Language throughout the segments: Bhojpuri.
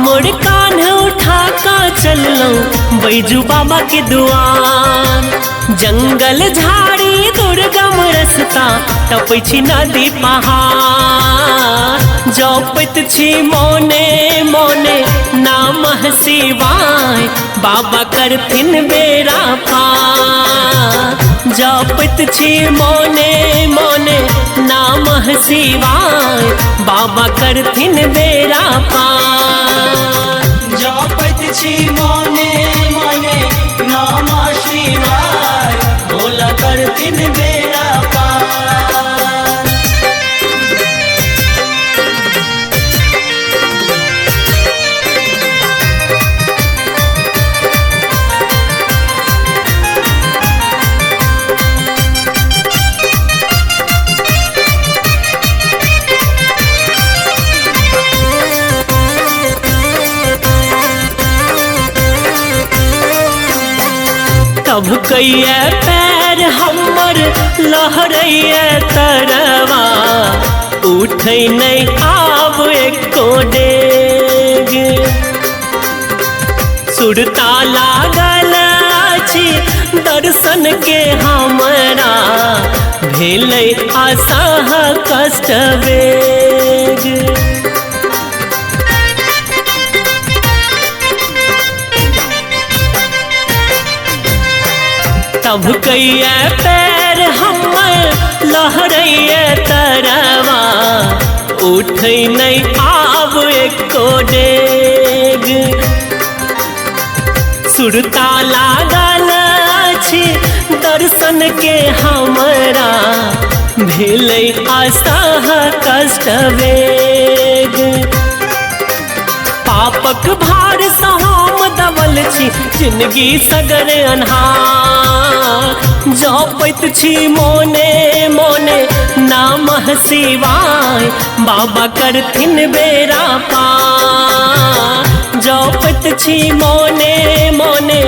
कामड़ कान उठा का चललौं बैजू बाबा के दुआर। जंगल झाड़ी दुर्गम रस्ता टपै छी नदी पहाड़। जपैत छी मोने मोने नामः शिवाय बाबा करथिन बेड़ा पार। जपैत छी मोने मोने नामः शिवाय बाबा करथिन बेड़ा पार। जपैत छी मोने मोने नमः शिवाय भोला करथिन बेड़ा पार। तब कैया पैर हमर लहरैया तरवा उठै नहीं आब एको डेग। सुरता लागल अछि दर्शन के हमरा भेलै असह कष्ट वेग। तब कैया पैर हमर लहरैया तरवा उठै नहीं आब एको डेग। सुरता लागल अछि दर्शन के हमरा भेलै असह कष्ट वेग। पापक भार सँ हम दबल छी जिंदगी सगर अन्हार। जपैत छी मोने मोने नामः शिवाय बाबा करथिन बेड़ा पार। जपैत छी मोने मोने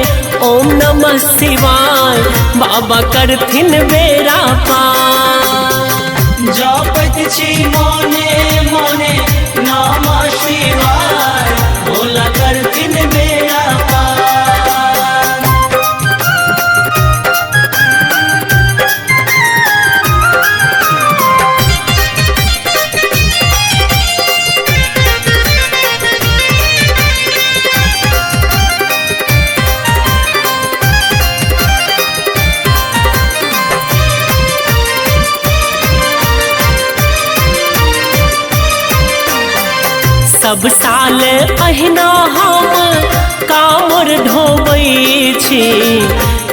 ओम नमः शिवाय बाबा करथिन बेड़ा पार। जपैत छी मोने मोने नमः शिवाय भोला करथिन बेड़ा पार। सब साल अहिना हम कामर ढोबै छी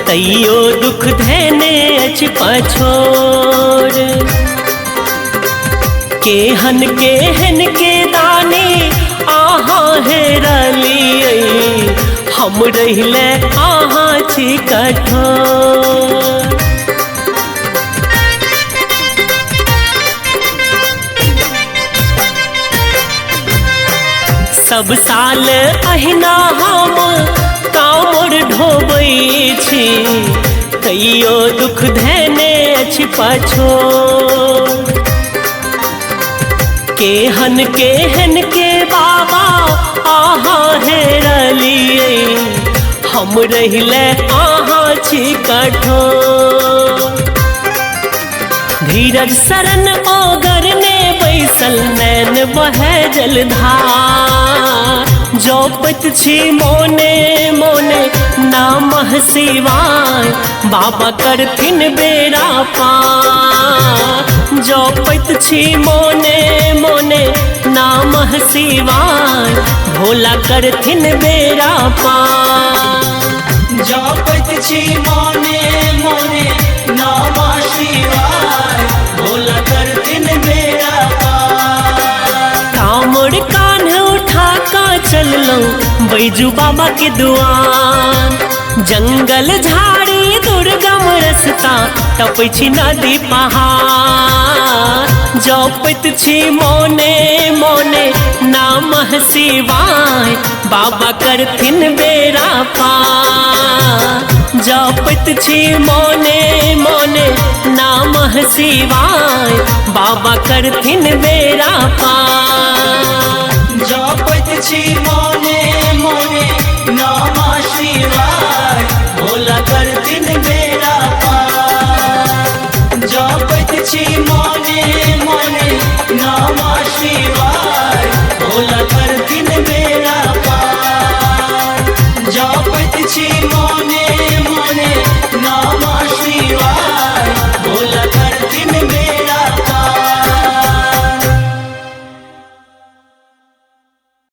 तैयो दुख धेने अछि पछोर। केहन केहन के दानी अहाँ हेरलियै हम रहिले अहाँ छी कठोर। सब साल अहिना हम कामर ढोबै छी तैयो दुख धेने अछि पछोर। केहन केहन के बाबा अहाँ हेरलियै हम रहिले अहाँ छी कठोर। धीरज शरण ओगर ने बैसल नैन बहे जलधार। जपैत छी मोने मोने नामः शिवाय बाबा करथिन बेड़ा पार। जपैत छी मोने मोने नामः शिवाय भोला करथिन बेड़ा पार। जपैत छी मोने मोने नमः शिवाय भोला करथिन बेड़ा पार। कामड़ कान उठा का चललौं बैजू बाबा के दुआर। जंगल झाड़ी दुर्गम रस्ता टपै छी नदी पहाड़। जपैत छी मोने मोने नामः शिवाय बाबा करथिन बेड़ा पार। जपैत छी मोने मोने नामः शिवाय बाबा करथिन बेड़ा पार। जपैत छी